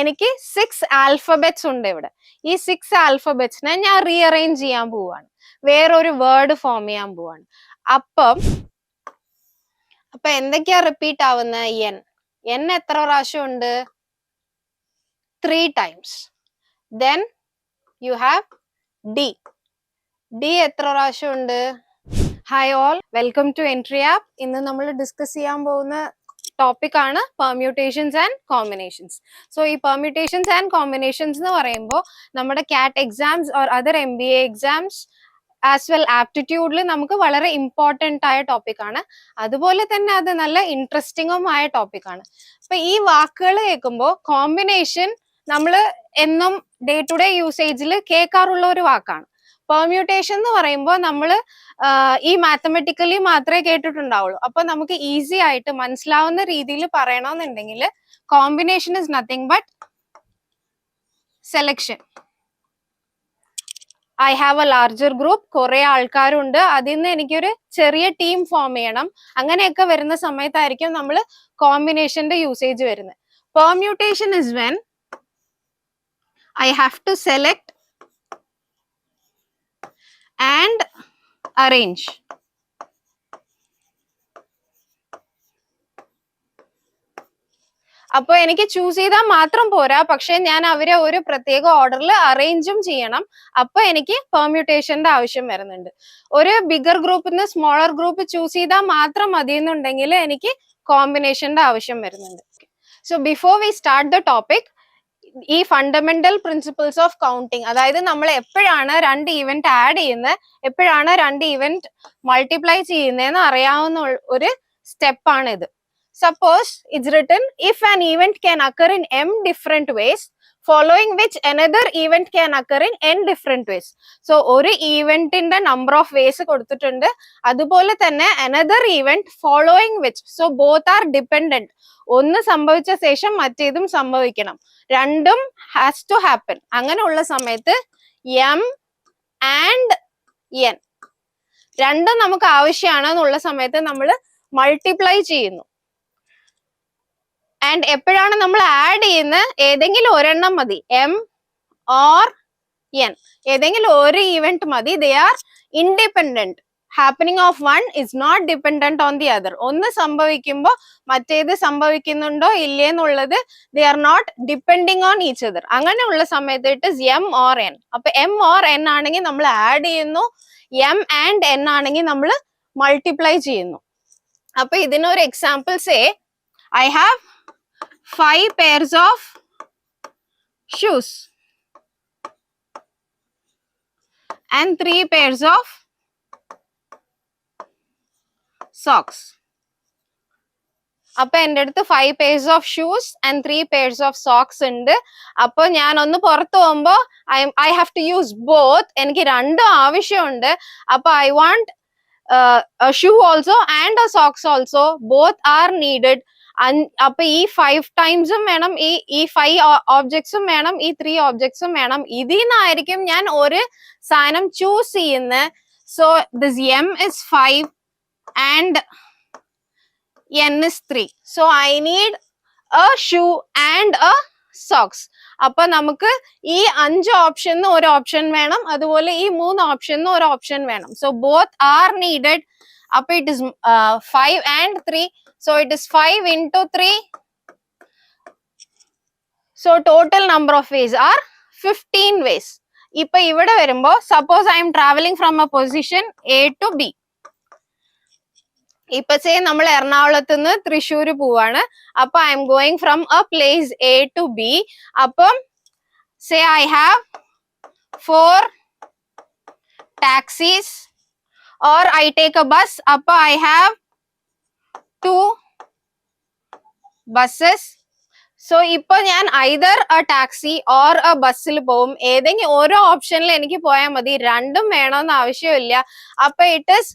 എനിക്ക് 6 ആൽഫബറ്റ്സ് ഉണ്ട് ഇവിടെ. ഈ 6 ആൽഫബറ്റ്സിനെ ഞാൻ റീഅറേഞ്ച് ചെയ്യാൻ പോവാണ്, വേറൊരു വേർഡ് ഫോം ചെയ്യാൻ പോവാണ്. അപ്പൊ എന്തൊക്കെയാ റിപ്പീറ്റ് ആവുന്ന? എൻ എത്ര പ്രാവശ്യം ഉണ്ട്? 3 times. Then you have D എത്ര പ്രാവശ്യം ഉണ്ട്? Hi all, welcome to Entri app. ഇന്ന് നമ്മൾ ഡിസ്കസ് ചെയ്യാൻ പോകുന്ന ടോപ്പിക് ആണ് പെർമ്യൂട്ടേഷൻസ് ആൻഡ് കോമ്പിനേഷൻസ്. സോ ഈ പെർമ്യൂട്ടേഷൻസ് ആൻഡ് കോമ്പിനേഷൻസ് എന്ന് പറയുമ്പോൾ നമ്മുടെ CAT exams or other MBA exams as well ആപ്റ്റിറ്റ്യൂഡിൽ നമുക്ക് വളരെ ഇമ്പോർട്ടൻ്റ് ആയ ടോപ്പിക് ആണ്. അതുപോലെ തന്നെ അത് നല്ല ഇൻട്രസ്റ്റിംഗും ആയ ടോപ്പിക് ആണ്. അപ്പൊ ഈ വാക്കുകൾ കേൾക്കുമ്പോൾ കോമ്പിനേഷൻ നമ്മൾ എന്നും ഡേ ടു ഡേ യൂസേജിൽ കേൾക്കാറുള്ള ഒരു വാക്കാണ്. പെർമ്യൂട്ടേഷൻ എന്ന് പറയുമ്പോൾ നമ്മൾ ഈ മാത്തമെറ്റിക്കലി മാത്രമേ കേട്ടിട്ടുണ്ടാവുള്ളൂ. അപ്പൊ നമുക്ക് ഈസി ആയിട്ട് മനസ്സിലാവുന്ന രീതിയിൽ പറയണമെന്നുണ്ടെങ്കിൽ combination is nothing but selection. I have a larger group, കുറെ ആൾക്കാരുണ്ട്, അതിൽ നിന്ന് എനിക്കൊരു ചെറിയ ടീം ഫോം ചെയ്യണം. അങ്ങനെയൊക്കെ വരുന്ന സമയത്തായിരിക്കും നമ്മൾ കോമ്പിനേഷന്റെ യൂസേജ് വരുന്നത്. Permutation is when I have to select and arrange. അപ്പൊ എനിക്ക് ചൂസ് ചെയ്താൽ മാത്രം പോരാ, പക്ഷെ ഞാൻ അവരെ ഒരു പ്രത്യേക ഓർഡറിൽ അറേഞ്ചും ചെയ്യണം. അപ്പൊ എനിക്ക് പെർമ്യൂട്ടേഷന്റെ ആവശ്യം വരുന്നുണ്ട്. ഒരു ബിഗർ ഗ്രൂപ്പിൽ നിന്ന് സ്മോളർ ഗ്രൂപ്പ് ചൂസ് ചെയ്താൽ മാത്രം മതി എന്നുണ്ടെങ്കിൽ എനിക്ക് കോമ്പിനേഷന്റെ ആവശ്യം വരുന്നുണ്ട്. So before we start the topic, ഈ ഫണ്ടമെന്റൽ പ്രിൻസിപ്പിൾസ് ഓഫ് കൗണ്ടിങ്, അതായത് നമ്മൾ എപ്പോഴാണ് രണ്ട് ഇവന്റ് ആഡ് ചെയ്യുന്നത്, എപ്പോഴാണ് രണ്ട് ഇവന്റ് മൾട്ടിപ്ലൈ ചെയ്യുന്നതെന്ന് അറിയാവുന്ന ഒരു സ്റ്റെപ്പാണ് ഇത്. Suppose it's written if an event can occur in m different ways following which another event can occur in n different ways. So ഒരു ഈവന്റിന്റെ നമ്പർ ഓഫ് വേസ് കൊടുത്തിട്ടുണ്ട്, അതുപോലെ തന്നെ another event following which, so both are dependent. ഒന്ന് സംഭവിച്ച ശേഷം മറ്റേതും സംഭവിക്കണം, രണ്ടും ഹാസ് ടു ഹാപ്പൻ. അങ്ങനെയുള്ള സമയത്ത് m and n രണ്ടും നമുക്ക് ആവശ്യമാണ് എന്നുള്ള സമയത്ത് നമ്മൾ മൾട്ടിപ്ലൈ ചെയ്യുന്നു. ആൻഡ് എപ്പോഴാണ് നമ്മൾ ആഡ് ചെയ്യുന്നത്? ഏതെങ്കിലും ഒരെണ്ണം മതി, m or n, ഏതെങ്കിലും ഒരു ഇവന്റ് മതി. They are independent. Happening of one is not dependent on the other. ഒന്ന് സംഭവിക്കുമ്പോൾ മറ്റേത് സംഭവിക്കുന്നുണ്ടോ ഇല്ലേന്നുള്ളത് they are not depending on each other. അങ്ങനെയുള്ള സമയത്ത് it is m or n. അപ്പൊ m or n ആണെങ്കിൽ നമ്മൾ ആഡ് ചെയ്യുന്നു, m and n ആണെങ്കിൽ നമ്മൾ മൾട്ടിപ്ലൈ ചെയ്യുന്നു. അപ്പൊ ഇതിനൊരു example say I have 5 pairs of shoes and 3 pairs of socks. അപ്പൊ എൻ്റെ അടുത്ത് 5 pairs of shoes and 3 pairs of socks ഉണ്ട്. അപ്പൊ ഞാൻ ഒന്ന് പുറത്തു പോകുമ്പോ I have to use both. എനിക്ക് രണ്ടും ആവശ്യമുണ്ട്. അപ്പൊ I want a shoe also and a socks also. Both are needed. അപ്പൊ ഈ 5 ടൈംസും വേണം, ഈ 5 ഓബ്ജക്ട്സും വേണം, ഈ 3 ഓബ്ജക്ട്സും വേണം. ഇതിൽ നിന്നായിരിക്കും ഞാൻ ഒരു സാധനം ചൂസ് ചെയ്യുന്നത്. So this m is 5 and n is 3. So I need a shoe and a socks. അപ്പൊ നമുക്ക് ഈ 5 ഓപ്ഷന് ഒരു ഓപ്ഷൻ വേണം, അതുപോലെ ഈ 3 ഓപ്ഷന് ഒരു ഓപ്ഷൻ വേണം. So both are needed. അപ്പൊ it is 5 and 3. So it is 5 into 3. So total number of ways are 15 ways. ഇപ്പൊ ഇവിടെ വരുമ്പോ suppose I am traveling from a position A to B. ഇപ്പൊ സേ നമ്മൾ എറണാകുളത്ത് നിന്ന് തൃശ്ശൂർ പോവാണ്. അപ്പൊ I am going from a place A to B. അപ്പം say I have 4 taxis or I take a bus. അപ്പൊ I have 2 buses. സോ ഇപ്പൊ ഞാൻ either a taxi or a ബസ്സിൽ പോവും. ഏതെങ്കിലും ഓരോ ഓപ്ഷനിൽ എനിക്ക് പോയാൽ മതി, രണ്ടും വേണമെന്ന് ആവശ്യമില്ല. അപ്പൊ it is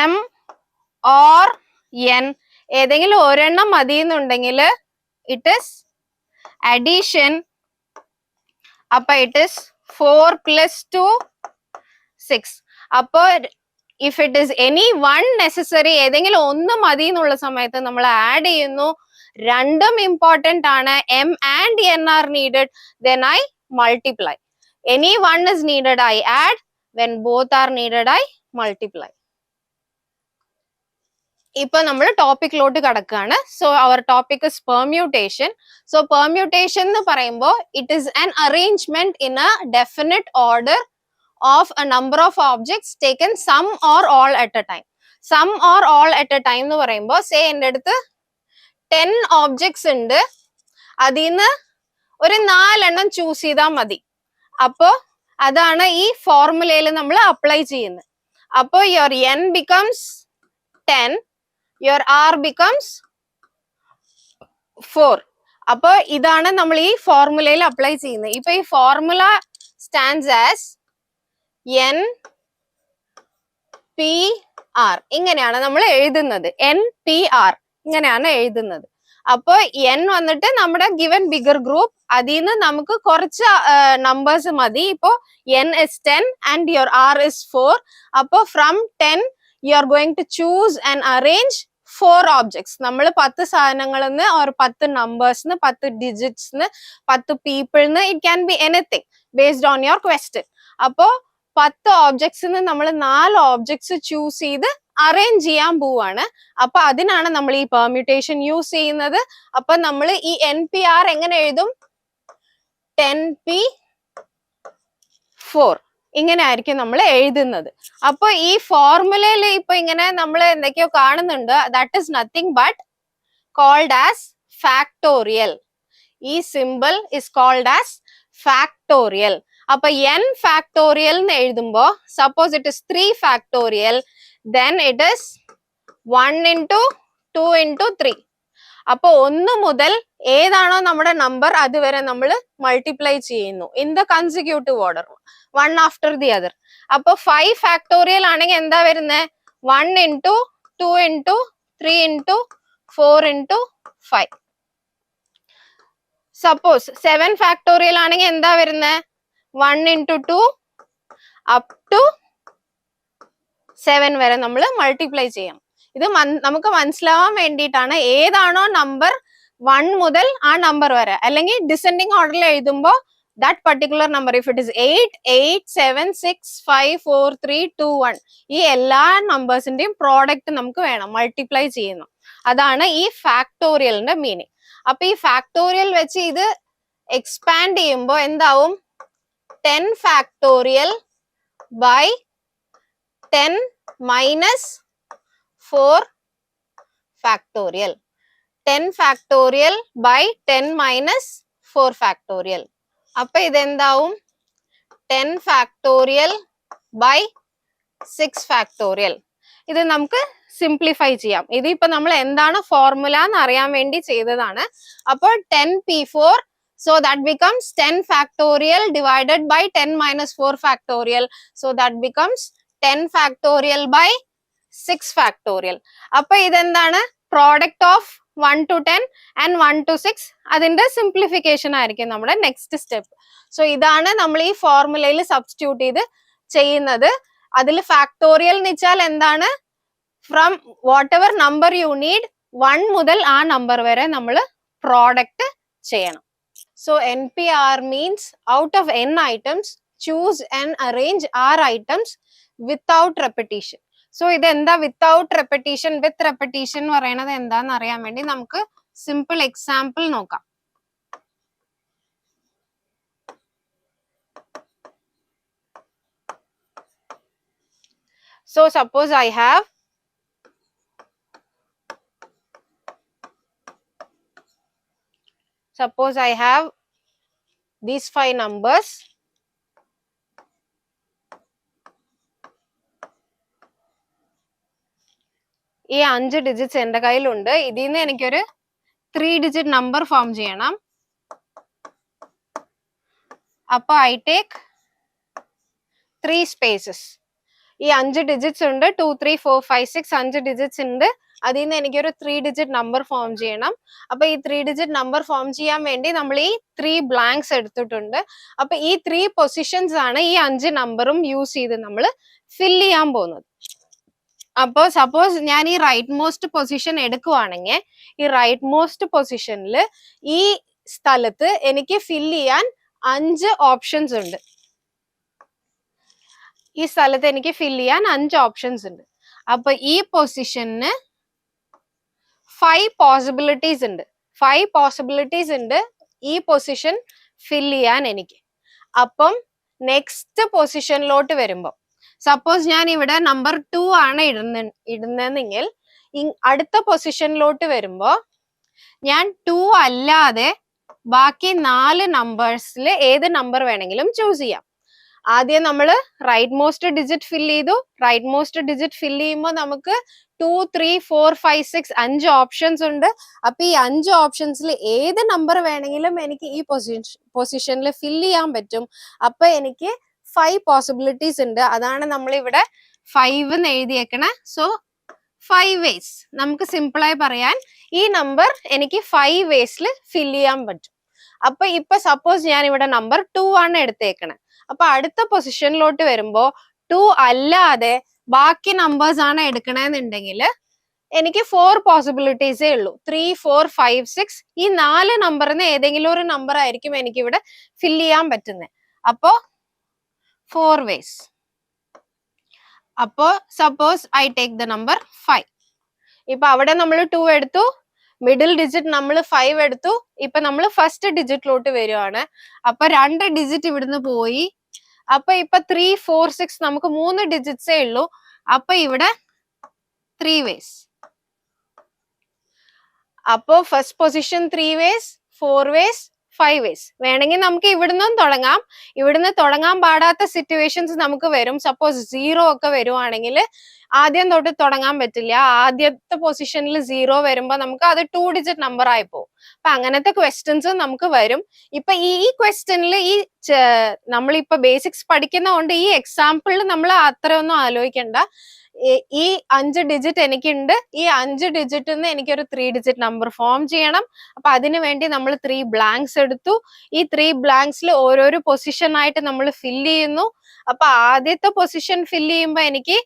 m or n. ഏതെങ്കിലും ഒരെണ്ണം മതി എന്നുണ്ടെങ്കിൽ ഇറ്റ് ഇസ് അഡീഷൻ. അപ്പൊ ഇറ്റ് ഇസ് 4 plus 2 6. അപ്പൊ if it is any one necessary, ഏതെങ്കിലും ഒന്ന് മതി എന്നുള്ള സമയത്ത് നമ്മൾ ആഡ് ചെയ്യുന്നു, രണ്ടും ഇമ്പോർട്ടന്റ് ആണ്, m and n are needed, then I multiply. Any one is needed, I add. When both are needed, I multiply. ഇപ്പൊ നമ്മൾ ടോപ്പിക്കിലോട്ട് കടക്കുകയാണ്. So our topic is permutation. So permutation എന്ന് പറയുമ്പോൾ it is an arrangement in a definite order of a number of objects taken some or all at a time. Some or all at a time എന്ന് പറയുമ്പോൾ say എൻ്റെ അടുത്ത് 10 objects ഉണ്ട്, അതിൽ നിന്ന് ഒരു 4 ചൂസ് ചെയ്താൽ മതി. അപ്പോ അതാണ് ഈ ഫോർമുലയിൽ നമ്മൾ അപ്ലൈ ചെയ്യുന്നത്. അപ്പോ your n becomes 10, your r becomes 4. അപ്പൊ ഇതാണ് നമ്മൾ ഈ ഫോർമുലയിൽ അപ്ലൈ ചെയ്യുന്നത്. ഇപ്പൊ ഈ formula stands as n p r. ഇങ്ങനെയാണ് നമ്മൾ എഴുതുന്നത്. n p r ഇങ്ങനെയാണ് എഴുതുന്നത്. അപ്പൊ n വന്നിട്ട് നമ്മുടെ ഗിവൻ ബിഗർ ഗ്രൂപ്പ്, അതിൽ നിന്ന് നമുക്ക് കുറച്ച് നമ്പേഴ്സ് മതി. ഇപ്പോ n is 10 and your r is 4. അപ്പൊ from 10 you are going to choose and arrange 4 objects. നമ്മൾ 10 സാധനങ്ങളിന്ന് or 10 നമ്പേഴ്സിന്, 10 ഡിജിറ്റ്സിന്, 10 പീപ്പിളിന്, it can be anything based on your question. അപ്പോ 10 ഓബ്ജക്ട്സിന് നമ്മൾ 4 ഓബ്ജക്ട്സ് ചൂസ് ചെയ്ത് അറേഞ്ച് ചെയ്യാൻ പോവാണ്. അപ്പൊ അതിനാണ് നമ്മൾ ഈ പെർമ്യൂട്ടേഷൻ യൂസ് ചെയ്യുന്നത്. അപ്പൊ നമ്മൾ ഈ NPR എങ്ങനെ എഴുതും? 10p4 ഇങ്ങനെ ആയിരിക്കും നമ്മൾ എഴുതുന്നത്. അപ്പൊ ഈ ഫോർമുലയിൽ ഇപ്പൊ ഇങ്ങനെ നമ്മൾ എന്തൊക്കെയോ കാണുന്നുണ്ട്. That is nothing but called as factorial. ഈ simple is called as factorial. അപ്പൊ n ഫാക്ടോറിയൽ എന്ന് എഴുതുമ്പോ suppose it is 3 factorial, then it is 1 into 2 into 3. അപ്പൊ 1 മുതൽ ഏതാണോ നമ്മുടെ നമ്പർ അതുവരെ നമ്മൾ മൾട്ടിപ്ലൈ ചെയ്യുന്നു in the consecutive order, one after the other. അപ്പൊ 5 ഫാക്ടോറിയൽ ആണെങ്കിൽ എന്താ വരുന്നത്? 1 into 2 into 3 into 4 into 5. Suppose 7 factorial ആണെങ്കിൽ എന്താ വരുന്നത്? 1 into 2 up to 7 വരെ നമ്മൾ മൾട്ടിപ്ലൈ ചെയ്യണം. ഇത് നമുക്ക് മനസ്സിലാവാൻ വേണ്ടിയിട്ടാണ്. ഏതാണോ നമ്പർ 1 മുതൽ ആ നമ്പർ വരെ, അല്ലെങ്കിൽ ഡിസെൻഡിങ് ഓർഡറിൽ എഴുതുമ്പോ that particular number, if it is 8, 8, 7, 6, 5, 4, 3, 2, 1, ഈ എല്ലാ നമ്പേഴ്സിന്റെയും പ്രോഡക്റ്റ് നമുക്ക് വേണം, മൾട്ടിപ്ലൈ ചെയ്യുന്നു. അതാണ് ഈ ഫാക്ടോറിയലിന്റെ മീനിങ്. അപ്പൊ ഈ ഫാക്ടോറിയൽ വെച്ച് ഇത് എക്സ്പാൻഡ് ചെയ്യുമ്പോൾ എന്താവും? 10 factorial by 10 minus 4 factorial. 10 factorial by 10 minus 4 factorial. അപ്പൊ ഇതെന്താവും? 10 factorial by 6 factorial. ഇത് നമുക്ക് സിംപ്ലിഫൈ ചെയ്യാം. ഇതിപ്പോ നമ്മൾ എന്താണ് ഫോർമുല എന്ന് അറിയാൻ വേണ്ടി ചെയ്തതാണ്. അപ്പോൾ 10p4, so that becomes 10 factorial divided by 10 minus 4 factorial. So that becomes 10 factorial by 6 factorial. അപ്പൊ ഇതെന്താണ്? Product of 1 to 10 and 1 to 6. അതിന്റെ സിംപ്ലിഫിക്കേഷൻ ആയിരിക്കും നമ്മുടെ നെക്സ്റ്റ് സ്റ്റെപ്പ്. സോ ഇതാണ് നമ്മൾ ഈ ഫോർമുലയിൽ സബ്സ്റ്റിറ്റ്യൂട്ട് ചെയ്ത് ചെയ്യുന്നത്. അതിൽ ഫാക്ടോറിയൽ എന്ന് വെച്ചാൽ എന്താണ്? From what ever number you need, 1 മുതൽ ആ നമ്പർ വരെ നമ്മൾ പ്രോഡക്റ്റ് ചെയ്യണം. So NPR means out of n items choose and arrange r items without repetition. So ഇതെന്താ വിത്തൗട്ട് റെപ്പറ്റീഷൻ? വിത്ത് റെപ്പറ്റീഷൻ എന്ന് പറയുന്നത് എന്താന്ന് അറിയാൻ വേണ്ടി നമുക്ക് സിമ്പിൾ എക്സാമ്പിൾ നോക്കാം. So suppose I have these 5 numbers. ഈ 5 ഡിജിറ്റ്സ് എന്റെ കയ്യിലുണ്ട്. ഇതിൽ നിന്ന് എനിക്കൊരു 3 ഡിജിറ്റ് നമ്പർ ഫോം ചെയ്യണം. അപ്പൊ ഐ ടേക്ക് 3 സ്പേസസ്. ഈ 5 ഡിജിറ്റ്സ് ഉണ്ട്. 2, 3, 4, 5, 6 5 ഡിജിറ്റ്സ് ഉണ്ട്. അതിൽ നിന്ന് എനിക്കൊരു 3 ഡിജിറ്റ് നമ്പർ ഫോം ചെയ്യണം. അപ്പൊ ഈ 3 ഡിജിറ്റ് നമ്പർ ഫോം ചെയ്യാൻ വേണ്ടി നമ്മൾ ഈ 3 ബ്ലാങ്ക്സ് എടുത്തിട്ടുണ്ട്. അപ്പൊ ഈ 3 പൊസിഷൻസ് ആണ് ഈ 5 നമ്പറും യൂസ് ചെയ്ത് നമ്മൾ ഫിൽ ചെയ്യാൻ പോകുന്നത്. അപ്പോ സപ്പോസ് ഞാൻ ഈ റൈറ്റ് മോസ്റ്റ് പൊസിഷൻ എടുക്കുവാണെങ്കിൽ ഈ റൈറ്റ് മോസ്റ്റ് പൊസിഷനിൽ ഈ സ്ഥലത്ത് എനിക്ക് ഫില്ല് ചെയ്യാൻ 5 ഓപ്ഷൻസ് ഉണ്ട്. ഈ സ്ഥലത്ത് എനിക്ക് ഫില്ല് ചെയ്യാൻ 5 ഓപ്ഷൻസ് ഉണ്ട്. അപ്പൊ ഈ പൊസിഷന് 5 പോസിബിലിറ്റീസ് ഉണ്ട്. 5 പോസിബിലിറ്റീസ് ഉണ്ട് ഈ പൊസിഷൻ ഫില്ല് ചെയ്യാൻ എനിക്ക്. അപ്പം നെക്സ്റ്റ് പൊസിഷനിലോട്ട് വരുമ്പോ സപ്പോസ് ഞാൻ ഇവിടെ നമ്പർ 2 ആണ് ഇടുന്നെങ്കിൽ അടുത്ത പൊസിഷനിലോട്ട് വരുമ്പോ ഞാൻ 2 അല്ലാതെ ബാക്കി 4 നമ്പേഴ്സിൽ ഏത് നമ്പർ വേണമെങ്കിലും ചൂസ് ചെയ്യാം. ആദ്യം നമ്മൾ റൈറ്റ് മോസ്റ്റ് ഡിജിറ്റ് ഫില്ല് ചെയ്തു. റൈറ്റ് മോസ്റ്റ് ഡിജിറ്റ് ഫില്ല് ചെയ്യുമ്പോൾ നമുക്ക് 2, 3, 4, 5, 6 5 ഓപ്ഷൻസ് ഉണ്ട്. അപ്പൊ ഈ 5 ഓപ്ഷൻസിൽ ഏത് നമ്പർ വേണമെങ്കിലും എനിക്ക് ഈ പൊസിഷനിൽ ഫില്ല് ചെയ്യാൻ പറ്റും. അപ്പൊ എനിക്ക് 5 പോസിബിലിറ്റീസ് ഉണ്ട്. അതാണ് നമ്മൾ ഇവിടെ 5 എന്ന് എഴുതിയേക്കണേ. So 5 vase. നമുക്ക് സിമ്പിളായി പറയാൻ ഈ നമ്പർ എനിക്ക് 5 വേസിൽ ഫില്ല് ചെയ്യാൻ പറ്റും. അപ്പൊ ഇപ്പൊ സപ്പോസ് ഞാൻ ഇവിടെ നമ്പർ 2 ആണ് എടുത്തേക്കണേ. അപ്പൊ അടുത്ത പൊസിഷനിലോട്ട് വരുമ്പോ 2 അല്ലാതെ ബാക്കി നമ്പേഴ്സ് ആണ് എടുക്കണെന്നുണ്ടെങ്കിൽ എനിക്ക് 4 പോസിബിലിറ്റീസേ ഉള്ളൂ. 3, 4, 5, 6 ഈ 4 നമ്പറിന് ഏതെങ്കിലും ഒരു നമ്പർ ആയിരിക്കും എനിക്ക് ഇവിടെ ഫില്ല് ചെയ്യാൻ പറ്റുന്നത്. അപ്പോ 4 വേസ്. അപ്പോ suppose I take the number 5. ഇപ്പൊ അവിടെ നമ്മൾ 2 എടുത്തു, മിഡിൽ ഡിജിറ്റ് നമ്മൾ 5 എടുത്തു. ഇപ്പൊ നമ്മൾ ഫസ്റ്റ് ഡിജിറ്റിലോട്ട് വരുവാണ്. അപ്പൊ 2 ഡിജിറ്റ് ഇവിടുന്ന് പോയി. അപ്പൊ ഇപ്പൊ 3, 4, 6 നമുക്ക് 3 ഡിജിറ്റ്സേ ഉള്ളൂ. അപ്പൊ ഇവിടെ 3 വേസ്. അപ്പോ first position 3 ways, 4 ways, 5 ways. വേണമെങ്കിൽ നമുക്ക് ഇവിടുന്ന് തുടങ്ങാം. ഇവിടുന്ന് തുടങ്ങാൻ പാടാത്ത സിറ്റുവേഷൻസ് നമുക്ക് വരും. സപ്പോസ് 0 ഒക്കെ വരുവാണെങ്കിൽ ആദ്യം തൊട്ട് തുടങ്ങാൻ പറ്റില്ല. ആദ്യത്തെ പൊസിഷനിൽ 0 വരുമ്പോ നമുക്ക് അത് 2 ഡിജിറ്റ് നമ്പർ ആയി പോകും. അപ്പൊ അങ്ങനത്തെ ക്വസ്റ്റ്യൻസ് നമുക്ക് വരും. ഇപ്പൊ ഈ ക്വസ്റ്റ്യനിൽ നമ്മളിപ്പോ ബേസിക്സ് പഠിക്കുന്നതുകൊണ്ട് ഈ എക്സാമ്പിളിൽ നമ്മൾ അത്രയൊന്നും ആലോചിക്കണ്ട. ഈ 5 ഡിജിറ്റ് എനിക്കുണ്ട്. ഈ 5 ഡിജിറ്റിൽ നിന്ന് എനിക്കൊരു 3 ഡിജിറ്റ് നമ്പർ ഫോം ചെയ്യണം. അപ്പൊ അതിനു വേണ്ടി നമ്മൾ 3 ബ്ലാങ്ക്സ് എടുത്തു. ഈ 3 ബ്ലാങ്ക്സിൽ ഓരോരോ പൊസിഷൻ ആയിട്ട് നമ്മൾ ഫില്ല് ചെയ്യുന്നു. അപ്പൊ ആദ്യത്തെ പൊസിഷൻ ഫില്ല് ചെയ്യുമ്പോൾ എനിക്ക്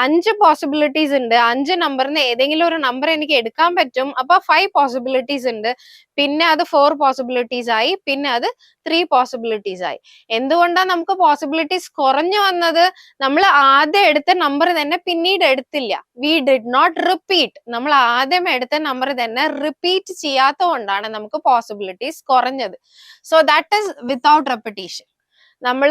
5 പോസിബിലിറ്റീസ് ഉണ്ട്. 5 നമ്പറിന് ഏതെങ്കിലും ഒരു നമ്പർ എനിക്ക് എടുക്കാൻ പറ്റും. അപ്പൊ 5 പോസിബിലിറ്റീസ് ഉണ്ട്. പിന്നെ അത് 4 പോസിബിലിറ്റീസ് ആയി. പിന്നെ അത് 3 പോസിബിലിറ്റീസ് ആയി. എന്തുകൊണ്ടാണ് നമുക്ക് പോസിബിലിറ്റീസ് കുറഞ്ഞു വന്നത്? നമ്മൾ ആദ്യം എടുത്ത നമ്പർ തന്നെ പിന്നീട് എടുത്തില്ല. We did not repeat. നമ്മൾ ആദ്യം എടുത്ത നമ്പർ തന്നെ റിപ്പീറ്റ് ചെയ്യാത്തത് കൊണ്ടാണ് നമുക്ക് പോസിബിലിറ്റീസ് കുറഞ്ഞത്. So that is without repetition. നമ്മൾ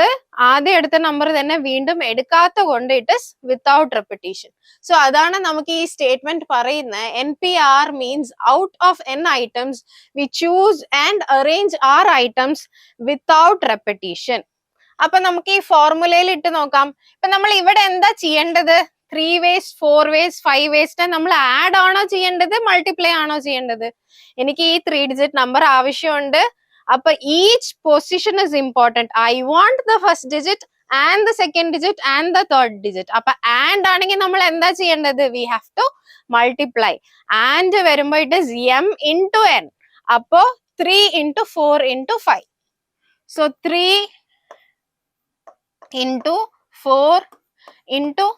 ആദ്യം എടുത്ത നമ്പർ തന്നെ വീണ്ടും എടുക്കാത്ത കൊണ്ട് it is without repetition. So അതാണ് നമുക്ക് ഈ സ്റ്റേറ്റ്മെന്റ് പറയുന്നത്. NPR means out of n items we choose and arrange our items without repetition. അപ്പൊ നമുക്ക് ഈ ഫോർമുലയിൽ ഇട്ട് നോക്കാം. ഇപ്പൊ നമ്മൾ ഇവിടെ എന്താ ചെയ്യേണ്ടത്? 3 വേസ്, 4 വേസ്, 5 വേസ്റ്റ് നമ്മൾ ആഡ് ആണോ ചെയ്യേണ്ടത്, മൾട്ടിപ്ലൈ ആണോ ചെയ്യേണ്ടത്? എനിക്ക് ഈ 3 ഡിജിറ്റ് നമ്പർ ആവശ്യമുണ്ട്. അപ്പൊ each position is important. I want the first digit and the second digit and the third digit. അപ്പൊ ആൻഡ് ആണെങ്കിൽ നമ്മൾ എന്താ ചെയ്യേണ്ടത്? We have to multiply. And വരുമ്പോ it is m into n. അപ്പോ 3 into 4 into 5. So 3 into 4 into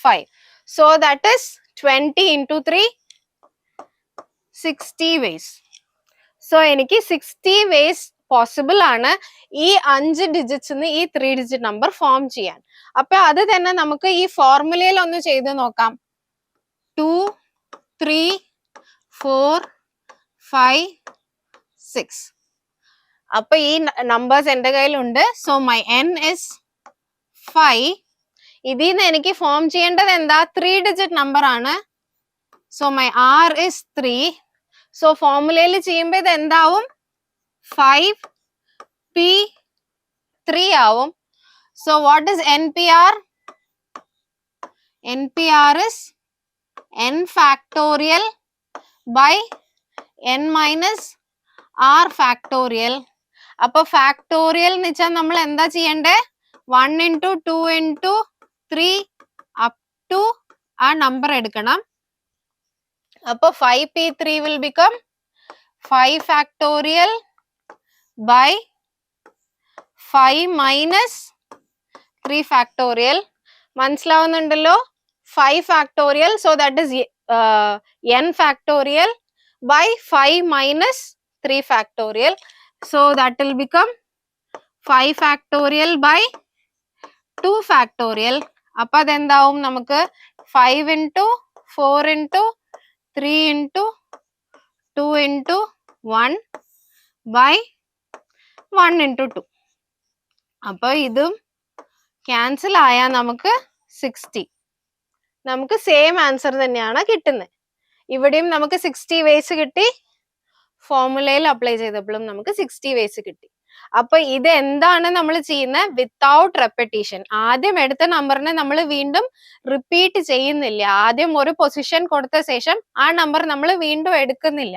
5. So that is 20 into 3, 60 ways. So എനിക്ക് 60 vase possible ആണ് ഈ 5 ഡിജിറ്റ്സിന് ഈ 3 ഡിജിറ്റ് നമ്പർ ഫോം ചെയ്യാൻ. അപ്പൊ അത് തന്നെ നമുക്ക് ഈ ഫോർമുലയിൽ ഒന്ന് ചെയ്ത് നോക്കാം. 2, 3, 4, 5, 6. അപ്പൊ ഈ നമ്പേഴ്സ് എന്റെ കയ്യിലുണ്ട്. So my n is 5. ഇതിൽ നിന്ന് എനിക്ക് ഫോം ചെയ്യേണ്ടത് എന്താ? 3 ഡിജിറ്റ് നമ്പർ ആണ്. So my r is 3. So ഫോർമുലയിൽ ചെയ്യുമ്പോൾ ഇത് എന്താവും? 5p3 ആവും. So what is NPR? NPR is n factorial by n minus r factorial. അപ്പൊ ഫാക്ടോറിയൽ എന്ന് വെച്ചാൽ നമ്മൾ എന്താ ചെയ്യണ്ടേ? 1 into 2 into 3 up to ആ നമ്പർ എടുക്കണം. അപ്പൊ 5p3 will become 5 factorial by 5 minus 3 factorial. മനസ്സിലാവുന്നുണ്ടല്ലോ? 5 factorial, so that is n factorial by 5 minus 3 factorial, so that will become 5 factorial by 2 factorial. അപ്പൊ അതെന്താവും നമുക്ക് 5 into 4 into 3 into 2 into 1 by 1 into 2. അപ്പൊ ഇതും cancel ആയാൽ നമുക്ക് 60. നമുക്ക് same answer തന്നെയാണ് കിട്ടുന്നത്. ഇവിടെയും നമുക്ക് 60 വേസ് കിട്ടി, ഫോർമുലയിൽ അപ്ലൈ ചെയ്തപ്പോഴും നമുക്ക് 60 വേസ് കിട്ടി. അപ്പൊ ഇത് എന്താണ് നമ്മൾ ചെയ്യുന്നത്? Without repetition. ആദ്യം എടുത്ത നമ്പറിനെ നമ്മൾ വീണ്ടും റിപ്പീറ്റ് ചെയ്യുന്നില്ല. ആദ്യം ഒരു പൊസിഷൻ കൊടുത്ത ശേഷം ആ നമ്പർ നമ്മൾ വീണ്ടും എടുക്കുന്നില്ല.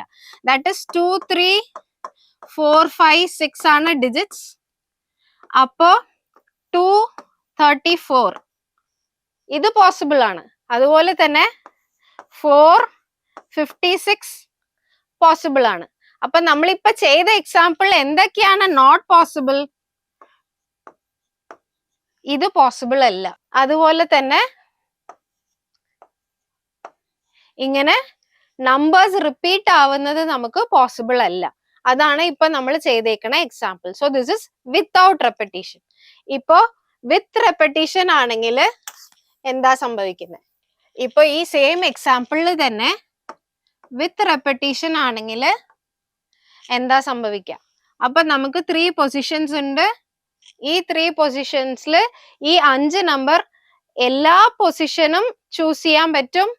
ദാറ്റ് ഇസ് 2 3 4 5 6 ആണ് ഡിജിറ്റ്സ്. അപ്പോ 234 ഇത് പോസിബിൾ ആണ്. അതുപോലെ തന്നെ 456 പോസിബിൾ ആണ്. അപ്പൊ നമ്മളിപ്പോ ചെയ്ത എക്സാമ്പിൾ എന്തൊക്കെയാണ് നോട്ട് പോസിബിൾ? ഇത് പോസിബിൾ അല്ല. അതുപോലെ തന്നെ ഇങ്ങനെ നമ്പേഴ്സ് റിപ്പീറ്റ് ആവുന്നത് നമുക്ക് പോസിബിൾ അല്ല. അതാണ് ഇപ്പൊ നമ്മൾ ചെയ്തേക്കണ example. So this is without repetition. ഇപ്പോ വിത്ത് റെപ്പറ്റീഷൻ ആണെങ്കിൽ എന്താ സംഭവിക്കുന്നത്? ഇപ്പൊ ഈ സെയിം എക്സാമ്പിളിൽ തന്നെ വിത്ത് റെപ്പറ്റീഷൻ ആണെങ്കിൽ എന്താ സംഭവിക്കുക? അപ്പൊ നമുക്ക് 3 പൊസിഷൻസ് ഉണ്ട്. ഈ 3 പൊസിഷൻസിൽ ഈ 5 നമ്പർ എല്ലാ പൊസിഷനും ചൂസ് ചെയ്യാൻ പറ്റും.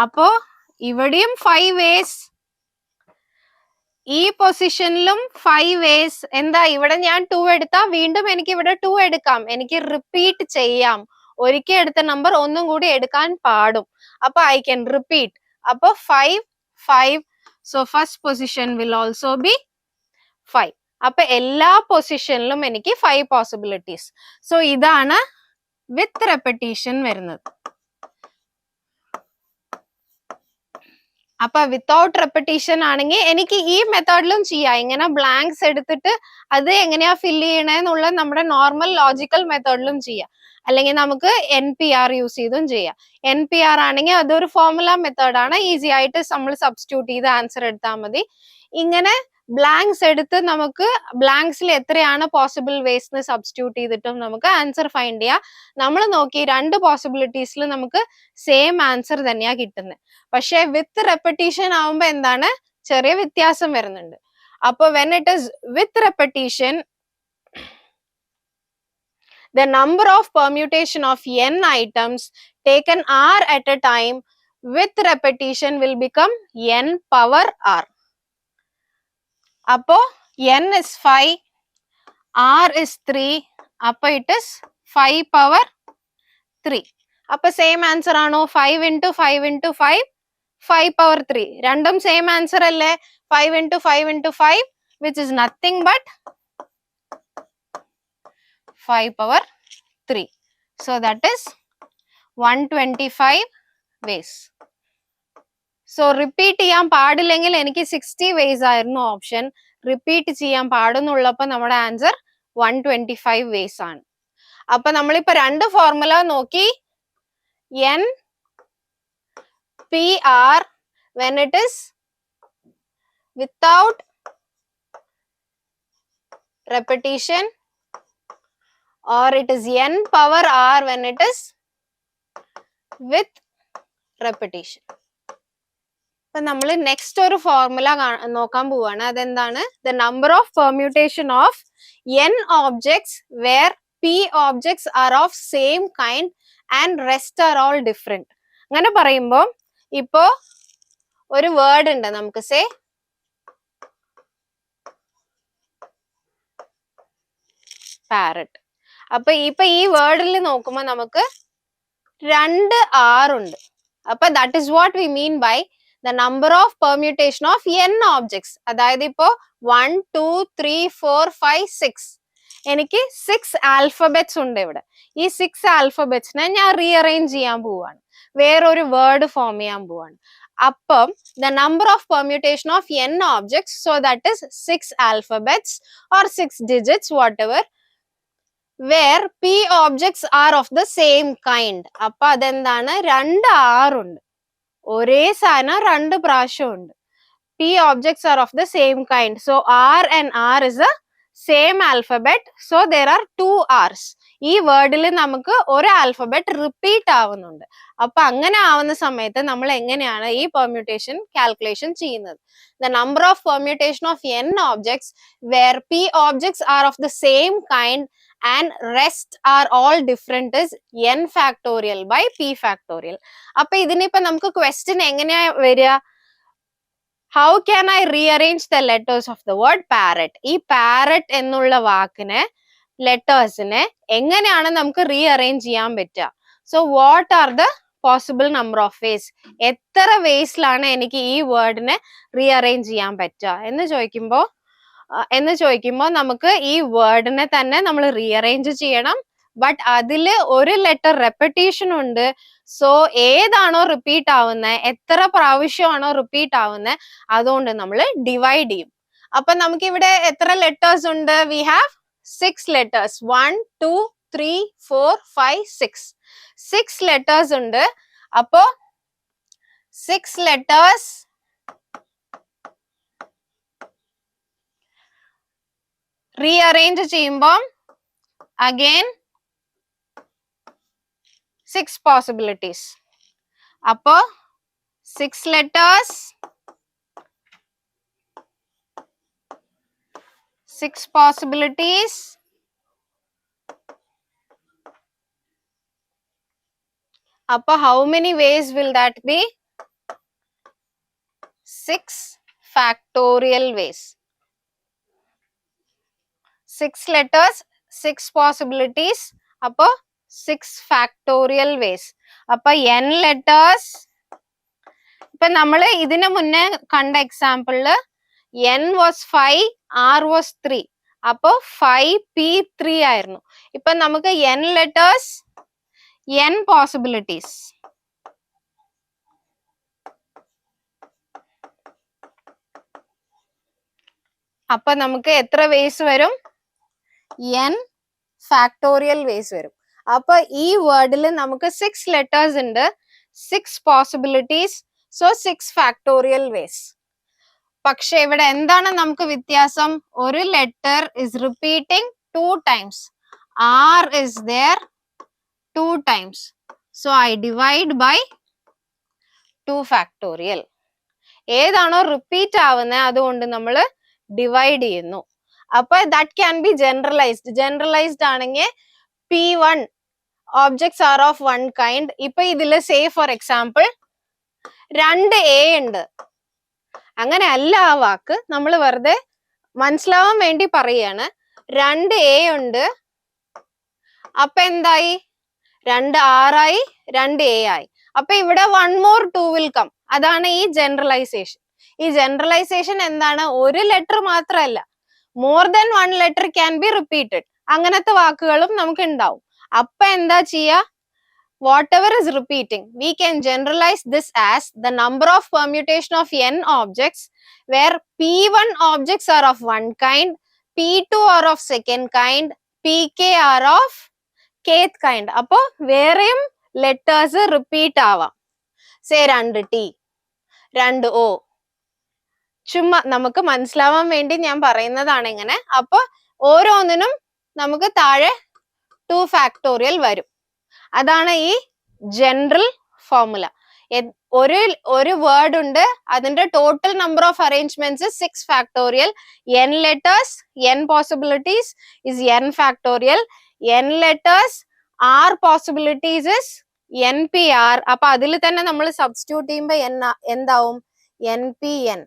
അപ്പോ ഇവിടെയും 5 വേസ്, ഈ പൊസിഷനിലും 5 വേസ്. എന്താ, ഇവിടെ ഞാൻ 2 എടുത്താ വീണ്ടും എനിക്ക് ഇവിടെ 2 എടുക്കാം. എനിക്ക് റിപ്പീറ്റ് ചെയ്യാം. ഒരിക്കൽ എടുത്ത നമ്പർ ഒന്നും കൂടി എടുക്കാൻ പാടും. അപ്പൊ ഐ ക്യാൻ റിപ്പീറ്റ്. അപ്പൊ 5 5. So first position will also be 5. അപ്പൊ എല്ലാ പൊസിഷനിലും എനിക്ക് 5 പോസിബിലിറ്റീസ്. സോ ഇതാണ് വിത്ത് റെപ്പറ്റീഷൻ വരുന്നത്. അപ്പൊ വിത്തൗട്ട് റെപ്പറ്റീഷൻ ആണെങ്കിൽ എനിക്ക് ഈ മെത്തേഡിലും ചെയ്യാം. ഇങ്ങനെ ബ്ലാങ്ക്സ് എടുത്തിട്ട് അത് എങ്ങനെയാ ഫില്ല് ചെയ്യണേന്നുള്ള നമ്മുടെ നോർമൽ ലോജിക്കൽ മെത്തേഡിലും ചെയ്യാം. അല്ലെങ്കിൽ നമുക്ക് NPR യൂസ് ചെയ്തും ചെയ്യാം. NPR ആണെങ്കിൽ അതൊരു ഫോർമുല മെത്തേഡാണ്. ഈസി ആയിട്ട് നമ്മൾ സബ്സ്റ്റിറ്റ്യൂട്ട് ചെയ്ത് ആൻസർ എടുത്താൽ മതി. ഇങ്ങനെ ബ്ലാങ്ക്സ് എടുത്ത് നമുക്ക് ബ്ലാങ്ക്സിൽ എത്രയാണ് പോസിബിൾ വേസ് സബ്സ്റ്റിറ്റ്യൂട്ട് ചെയ്തിട്ടും നമുക്ക് ആൻസർ ഫൈൻഡ് ചെയ്യാം. നമ്മൾ നോക്കി 2 പോസിബിലിറ്റീസിൽ നമുക്ക് സെയിം ആൻസർ തന്നെയാ കിട്ടുന്നത്. പക്ഷെ വിത്ത് റെപ്പറ്റീഷൻ ആവുമ്പോ എന്താണ്, ചെറിയ വ്യത്യാസം വരുന്നുണ്ട്. അപ്പൊ when it is with repetition, the number of permutation of n items taken r at a time with repetition will become n power r. Appo n is 5, r is 3, appo it is 5 power 3. Appo same answer aano? 5 into 5 into 5, 5 power 3. Random same answer alle? 5 into 5 into 5, which is nothing but 5 power 3. So that is 125 ways. So repeat ചെയ്യാൻ പാടില്ലെങ്കിൽ എനിക്ക് 60 ways ആയിരുന്നു option. Repeat ചെയ്യാൻ പാടുന്നുള്ളപ്പോ നമ്മുടെ answer 125 ways ആണ്. അപ്പൊ നമ്മളിപ്പോ 2 formula നോക്കി. NPR when it is without repetition, or it is n power r when it is with repetition. അപ്പൊ നമ്മൾ നെക്സ്റ്റ് ഒരു ഫോർമുല നോക്കാൻ പോവാണ്. അതെന്താണ്? the number of permutation of n objects where p objects are of same kind and rest are all different. അങ്ങനെ പറയുമ്പോ ഇപ്പോ ഒരു വേർഡ് ഉണ്ട്, നമുക്ക് സേ പാരറ്റ്. അപ്പൊ ഈ വേർഡിൽ നോക്കുമ്പോ നമുക്ക് 2 r ഉണ്ട്. അപ്പൊ that is what we mean by the number of permutation of n objects. അതായത് ഇപ്പോ 1 2 3 4 5 6 എനിക്ക് 6 ആൽഫബറ്റ്സ് ഉണ്ട് ഇവിടെ. ഈ 6 ആൽഫബറ്റ്സിനെ ഞാൻ റീഅറേഞ്ച് ചെയ്യാൻ പോവാണ്, വേറൊരു വേർഡ് ഫോം ചെയ്യാൻ പോവാണ്. അപ്പം the number of permutation of n objects, so that is 6 alphabets or 6 digits, whatever, where P objects are of the same kind. അപ്പൊ അതെന്താണ്? 2 R ഉണ്ട്, ഒരേ സാധനം 2 പ്രാവശ്യം ഉണ്ട്. P objects are of the same kind. So R and R is a same alphabet. So there are 2 R's. ഈ വേർഡിൽ നമുക്ക് ഒരു ആൽഫബറ്റ് റിപ്പീറ്റ് ആവുന്നുണ്ട്. അപ്പൊ അങ്ങനെ ആവുന്ന സമയത്ത് നമ്മൾ എങ്ങനെയാണ് ഈ പെർമ്യൂട്ടേഷൻ കാൽക്കുലേഷൻ ചെയ്യുന്നത്? The number of permutation of n objects where p objects are of the same kind and rest are all different is n factorial by p factorial. അപ്പൊ ഇതിനിപ്പോ നമുക്ക് ക്വസ്റ്റ്യൻ എങ്ങനെയാ വരിക? How can I rearrange the letters of the word parrot? ഈ parrot എന്നുള്ള വാക്കിനെ ലെറ്റേഴ്സിനെ എങ്ങനെയാണ് നമുക്ക് റീഅറേഞ്ച് ചെയ്യാൻ പറ്റുക? So what are the possible number of ways? എത്ര വേസിലാണ് എനിക്ക് ഈ വേർഡിനെ റീഅറേഞ്ച് ചെയ്യാൻ പറ്റുക എന്ന് ചോദിക്കുമ്പോൾ നമുക്ക് ഈ വേർഡിനെ തന്നെ നമ്മൾ റീഅറേഞ്ച് ചെയ്യണം. ബട്ട് അതില് ഒരു ലെറ്റർ റെപ്പറ്റീഷൻ ഉണ്ട്. സോ ഏതാണോ റിപ്പീറ്റ് ആവുന്നത്, എത്ര പ്രാവശ്യമാണോ റിപ്പീറ്റ് ആവുന്നത്, അതുകൊണ്ട് നമ്മൾ ഡിവൈഡ് ചെയ്യും. അപ്പൊ നമുക്ക് ഇവിടെ എത്ര ലെറ്റേഴ്സ് ഉണ്ട്? We have 6 letters. 1, 2, 3, 4, 5, 6. 6 letters ഉണ്ട്. അപ്പോ 6 letters റീഅറേഞ്ച് ചെയ്യുമ്പോൾ again 6 possibilities. അപ്പോ 6 letters, 6 possibilities. Appa how many ways will that be? 6 factorial ways. 6 letters, 6 possibilities. Appa 6 factorial ways. Appa n letters. ഇപ്പൊ നമ്മള് ഇതിനു മുന്നേ കണ്ട എക്സാമ്പിളില് n was 5, R was 3. അപ്പൊ 5p3 ആയിരുന്നു. ഇപ്പൊ നമുക്ക് n letters, n possibilities. അപ്പൊ നമുക്ക് എത്ര വേസ് വരും? n factorial വേസ് വരും. അപ്പൊ ഈ വേർഡിൽ നമുക്ക് 6 letters ഉണ്ട്, 6 possibilities. So 6 factorial ways. പക്ഷെ ഇവിടെ എന്താണ് നമുക്ക് വ്യത്യാസം? ഒരു letter is repeating 2 times. R is there 2 times. So I divide by 2 factorial. ഏതാണോ റിപ്പീറ്റ് ആവുന്നത് അതുകൊണ്ട് നമ്മൾ ഡിവൈഡ് ചെയ്യുന്നു. അപ്പൊ that can be generalized. Generalized ആണെങ്കിൽ P1 objects are of one kind. ഇപ്പൊ ഇതില് say for example 2 A ഉണ്ട്. അങ്ങനെ അല്ല ആ വാക്ക്, നമ്മൾ വെറുതെ മനസ്സിലാവാൻ വേണ്ടി പറയാണ്. 2 A ഉണ്ട്. അപ്പൊ എന്തായി? 2 R ആയി, 2 A ആയി. അപ്പൊ ഇവിടെ 1 more 2 will come. അതാണ് ഈ ജനറലൈസേഷൻ. ഈ ജനറലൈസേഷൻ എന്താണ്? ഒരു ലെറ്റർ മാത്രമല്ല, more than 1 letter can be repeated. അങ്ങനത്തെ വാക്കുകളും നമുക്ക് ഉണ്ടാവും. അപ്പൊ എന്താ ചെയ്യാ? Whatever is repeating, we can generalize this as the number of permutation of n objects where p1 objects are of one kind, p2 are of second kind, pk are of kth kind. അപ്പൊ വേറെയും letters repeat ആവാം. Say 2t, 2o. ചുമ്മാ നമുക്ക് മനസ്സിലാവാൻ വേണ്ടി ഞാൻ പറയുന്നതാണ് ഇങ്ങനെ. അപ്പൊ ഓരോന്നിനും നമുക്ക് താഴെ 2 factorial വരും. അതാണ് ഈ ജനറൽ ഫോർമുല. ഒരു വേർഡ് ഉണ്ട്, അതിന്റെ total number of arrangements 6 factorial. n letters, n possibilities is n factorial. n letters, r possibilities is npr. അപ്പൊ അതിൽ തന്നെ നമ്മൾ സബ്സ്റ്റിറ്റ്യൂട്ട് ചെയ്യുമ്പോൾ എന്താവും? npn.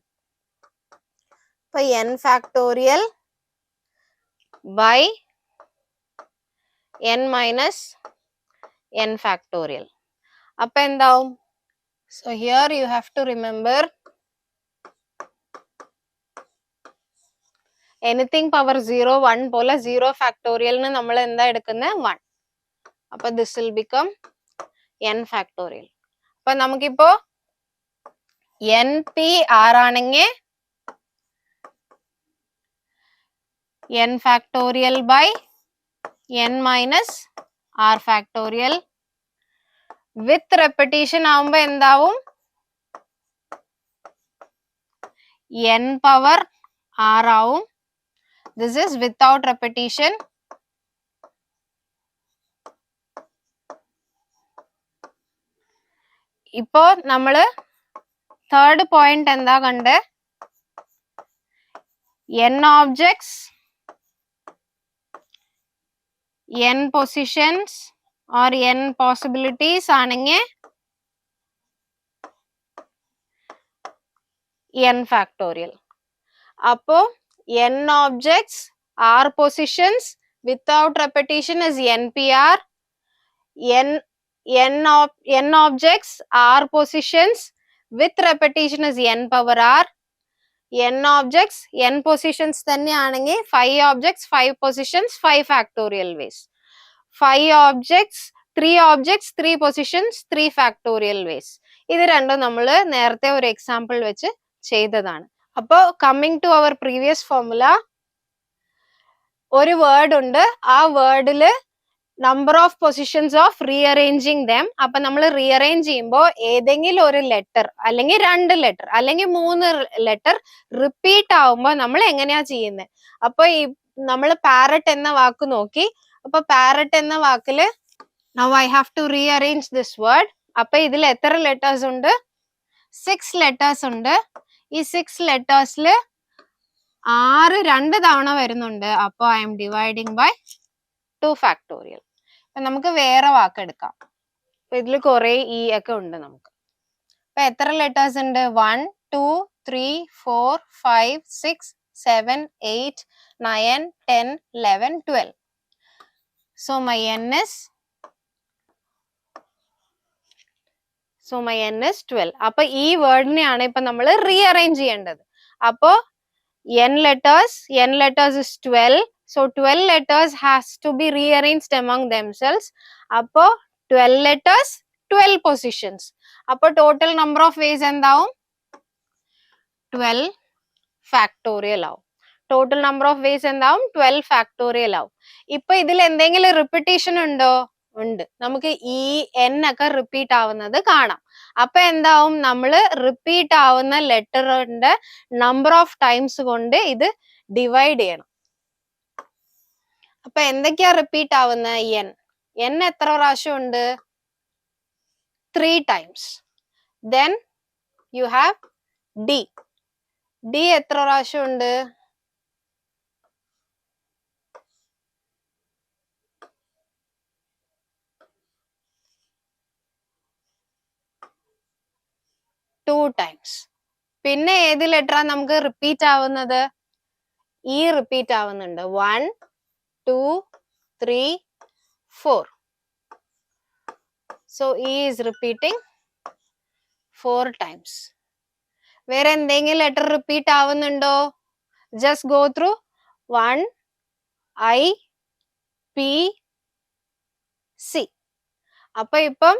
അപ്പൊ n factorial by n minus n factorial. അപ്പൊ എന്താവും? So here you have to remember anything power 0 1 പോലെ 0 factorial ന് നമ്മൾ എന്താ എടുക്കുന്നത്? 1. അപ്പൊ this will become n factorial. അപ്പൊ നമുക്കിപ്പോ npr ആണെങ്കിൽ n factorial by n minus r factorial. With repetition ആവുമ്പോ എന്താവും? n power r ആവും. This is without repetition. ഇപ്പോ നമ്മള് തേർഡ് പോയിന്റ് എന്താ കണ്ടേ? n objects, n positions or n possibilities ആണെങ്കിൽ n factorial. അപ്പോ n objects, r positions, without repetition is npr. n objects, r positions, with repetition is n power r. n objects, n positions തന്നെയാണെങ്കിൽ 5 objects, 5 positions, 5 factorial ways. 5 objects, 3 objects, 3 positions, 3 factorial ways. ഇത് രണ്ടും നമ്മൾ നേരത്തെ ഒരു example വെച്ച് ചെയ്തതാണ്. അപ്പോ coming to our previous formula, ഒരു വേർഡ് ഉണ്ട്, ആ വേർഡില് number of positions of rearranging them. അപ്പൊ നമ്മൾ റീഅറേഞ്ച് ചെയ്യുമ്പോൾ ഏതെങ്കിലും ഒരു ലെറ്റർ അല്ലെങ്കിൽ 2 ലെറ്റർ അല്ലെങ്കിൽ 3 ലെറ്റർ റിപ്പീറ്റ് ആവുമ്പോൾ നമ്മൾ എങ്ങനെയാ ചെയ്യുന്നത്? അപ്പൊ ഈ നമ്മൾ പാരറ്റ് എന്ന വാക്ക് നോക്കി. അപ്പൊ പാരറ്റ് എന്ന വാക്കില് now I have to rearrange this word. അപ്പൊ ഇതിൽ എത്ര ലെറ്റേഴ്സ് ഉണ്ട്? 6 ലെറ്റേഴ്സ് ഉണ്ട്. ഈ 6 ലെറ്റേഴ്സില് 6 2 തവണ വരുന്നുണ്ട്. അപ്പൊ I'm dividing by 2 factorial. നമുക്ക് വേറെ വാക്കെടുക്കാം. അപ്പൊ ഇതിൽ കുറെ ഇ ഒക്കെ ഉണ്ട് നമുക്ക്. അപ്പൊ എത്ര ലെറ്റേഴ്സ് ഉണ്ട്? 1 2 3 4 5 6 7 8 9 10 11 12. So my n is 12. അപ്പൊ ഈ വേർഡിനെയാണ് ഇപ്പൊ നമ്മൾ റീഅറേഞ്ച് ചെയ്യേണ്ടത്. അപ്പോ n letters is 12. So 12 letters has to be rearranged among themselves. Appo 12 letters, 12 positions. Appo total number of ways എന്താവും? 12 factorial ആവും. Total number of ways എന്താവും? 12 factorial ആവും. ഇപ്പൊ ഇതിൽ എന്തെങ്കിലും റിപ്പീറ്റേഷൻ ഉണ്ടോ? ഉണ്ട്. നമുക്ക് ഈ n ഒക്കെ റിപ്പീറ്റ് ആവുന്നത് കാണാം. അപ്പൊ എന്താവും? നമ്മൾ റിപ്പീറ്റ് ആവുന്ന ലെറ്ററിന്റെ നമ്പർ ഓഫ് ടൈംസ് കൊണ്ട് ഇത് ഡിവൈഡ് ചെയ്യണം. അപ്പൊ എന്തൊക്കെയാ റിപ്പീറ്റ് ആവുന്ന? n എത്ര പ്രാവശ്യം ഉണ്ട്? 3 times. Then you have d എത്ര പ്രാവശ്യം ഉണ്ട്? 2 times. പിന്നെ ഏത് ലെറ്ററാ നമുക്ക് റിപ്പീറ്റ് ആവുന്നത്? ഇ റിപ്പീറ്റ് ആവുന്നുണ്ട്. 1 2 3 4. So E is repeating 4 times. വേറെ എന്തെങ്കിലും ലെറ്റർ റിപ്പീറ്റ് ആവുന്നുണ്ടോ? Just go through 1 I P C. അപ്പൊ ഇപ്പം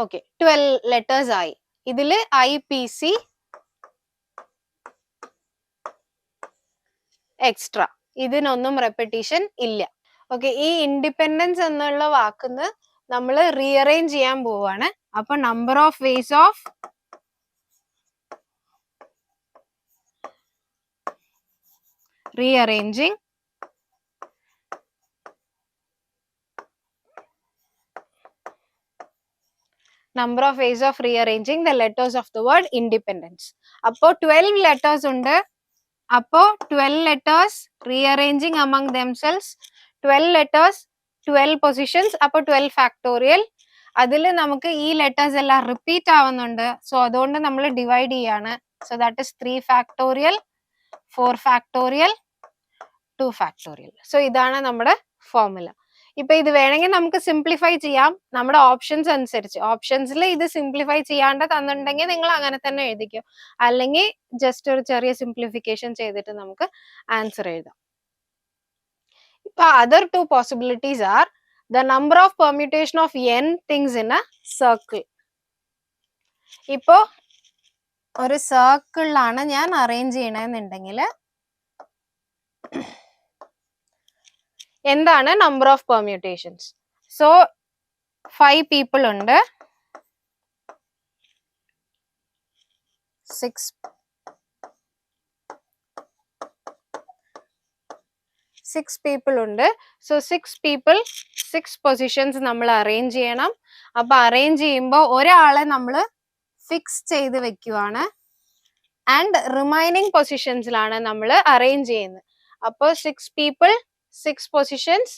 ഓക്കെ 12 ലെറ്റേഴ്സ് ആയി. ഇതില് IPC എക്സ്ട്രാ, ഇതിനൊന്നും റെപ്പിറ്റീഷൻ ഇല്ല. ഓക്കെ, ഈ ഇൻഡിപെൻഡൻസ് എന്നുള്ള വാക്കിന്ന് നമ്മൾ റീഅറേഞ്ച് ചെയ്യാൻ പോവാണ്. അപ്പൊ number of ways of rearranging the letters of the word independence. Appo 12 letters undu. Appo 12 letters rearranging among themselves. 12 letters, 12 positions. Appo 12 factorial. അതില് നമുക്ക് ഈ ലെറ്റേഴ്സ് എല്ലാം റിപ്പീറ്റ് ആവുന്നുണ്ട്. സോ അതുകൊണ്ട് നമ്മൾ ഡിവൈഡ് ചെയ്യാണ്. So that is 3 factorial, 4 factorial, 2 factorial. So ഇതാണ് നമ്മുടെ ഫോർമുല. ഇപ്പൊ ഇത് വേണമെങ്കിൽ നമുക്ക് സിംപ്ലിഫൈ ചെയ്യാം നമ്മുടെ ഓപ്ഷൻസ് അനുസരിച്ച്. ഓപ്ഷൻസിൽ ഇത് സിംപ്ലിഫൈ ചെയ്യാണ്ട് തന്നിട്ടുണ്ടെങ്കിൽ നിങ്ങൾ അങ്ങനെ തന്നെ എഴുതിക്കോ. അല്ലെങ്കിൽ ജസ്റ്റ് ഒരു ചെറിയ സിംപ്ലിഫിക്കേഷൻ ചെയ്തിട്ട് നമുക്ക് ആൻസർ എഴുതാം. ഇപ്പൊ other 2 possibilities R the number of permutation of n things in a circle. ഇപ്പോ ഒരു സർക്കിളിലാണ് ഞാൻ അറേഞ്ച് ചെയ്യണമെന്നുണ്ടെങ്കിൽ എന്താണ് number of permutations. So 5 people ഉണ്ട്, 6 people ഉണ്ട്. സോ 6 people 6 പൊസിഷൻസ് നമ്മൾ അറേഞ്ച് ചെയ്യണം. അപ്പൊ അറേഞ്ച് ചെയ്യുമ്പോൾ ഒരാളെ നമ്മൾ ഫിക്സ് ചെയ്ത് വെക്കുവാണ് ആൻഡ് റിമൈനിങ് പൊസിഷൻസിലാണ് നമ്മൾ അറേഞ്ച് ചെയ്യുന്നത്. അപ്പോൾ 6 people 6 പൊസിഷൻസ്,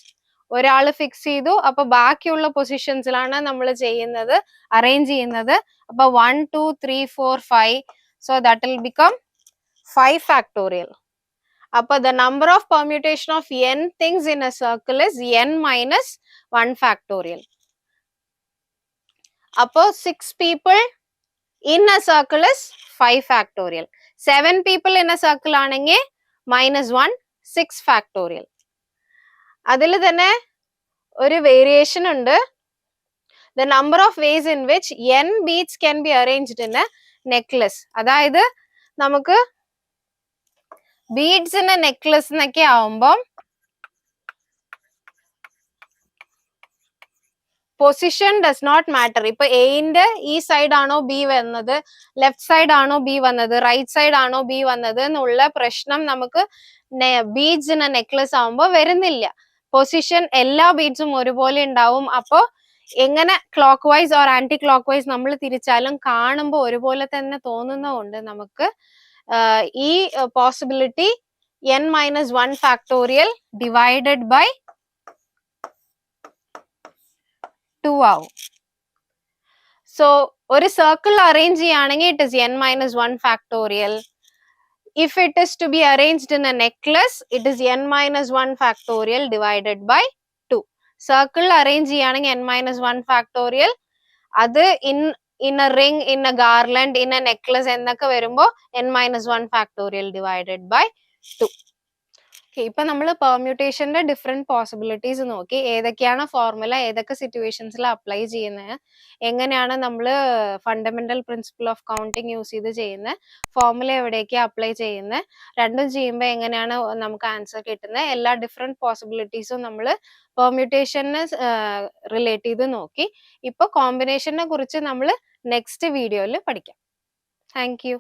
ഒരാൾ ഫിക്സ് ചെയ്തു. അപ്പൊ ബാക്കിയുള്ള പൊസിഷൻസിലാണ് നമ്മൾ ചെയ്യുന്നത്, അറേഞ്ച് ചെയ്യുന്നത്. അപ്പൊ 1 2 3 4 5, so that will become 5 factorial. അപ്പൊ the number of permutation of n things in a circle is n minus 1 factorial. അപ്പൊ 6 people in a circle is 5 factorial. 7 people in a circle ആണെങ്കിൽ -1 6 factorial. അതിൽ തന്നെ ഒരു variation ഉണ്ട്. The number of ways in which n beads can be arranged in a necklace. അതായത് നമുക്ക് beads in A necklace എന്നൊക്കെ ആവുമ്പം പൊസിഷൻ ഡസ് നോട്ട് മാറ്റർ. ഇപ്പൊ എന്റെ ഈ സൈഡ് ആണോ ബി വന്നത്, ലെഫ്റ്റ് സൈഡ് ആണോ ബി വന്നത്, റൈറ്റ് സൈഡ് ആണോ ബി വന്നത് എന്നുള്ള പ്രശ്നം നമുക്ക് ബീഡ്സ് ഇൻ എ നെക്ലസ് ആവുമ്പോൾ വരുന്നില്ല. പൊസിഷൻ എല്ലാ ബീഡ്സും ഒരുപോലെ ഉണ്ടാവും. അപ്പോ എങ്ങനെ clockwise or anticlockwise നമ്മൾ തിരിച്ചാലും കാണുമ്പോൾ ഒരുപോലെ തന്നെ തോന്നുന്നതുകൊണ്ട് നമുക്ക് ഈ possibility n minus 1 factorial divided by 2 ആവും. സോ ഒരു സർക്കിൾ അറേഞ്ച് ചെയ്യുകയാണെങ്കിൽ it is n minus 1 factorial. If it is to be arranged in a necklace, it is n minus 1 factorial divided by 2. Circle arrange ചെയ്യുകയാണെങ്കിൽ n minus 1 factorial. അത് in a ring, in a garland, in a necklace എന്നൊക്കെ വരുമ്പോൾ n minus 1 factorial divided by 2. ഇപ്പൊ നമ്മൾ പെർമ്യൂട്ടേഷന്റെ different possibilities നോക്കി, ഏതൊക്കെയാണ് formula ഏതൊക്കെ സിറ്റുവേഷൻസിൽ apply ചെയ്യുന്നത്, എങ്ങനെയാണ് നമ്മൾ fundamental principle of counting use ചെയ്ത് ചെയ്യുന്നത്, ഫോർമുല എവിടേക്ക് അപ്ലൈ ചെയ്യുന്നത്, രണ്ടും ചെയ്യുമ്പോൾ എങ്ങനെയാണ് നമുക്ക് ആൻസർ കിട്ടുന്നത്, എല്ലാ ഡിഫറെന്റ് പോസിബിലിറ്റീസും നമ്മൾ പെർമ്യൂട്ടേഷനെ റിലേറ്റ് ചെയ്ത് നോക്കി. ഇപ്പൊ കോമ്പിനേഷനെ കുറിച്ച് നമ്മൾ നെക്സ്റ്റ് വീഡിയോയിൽ പഠിക്കാം. Thank you.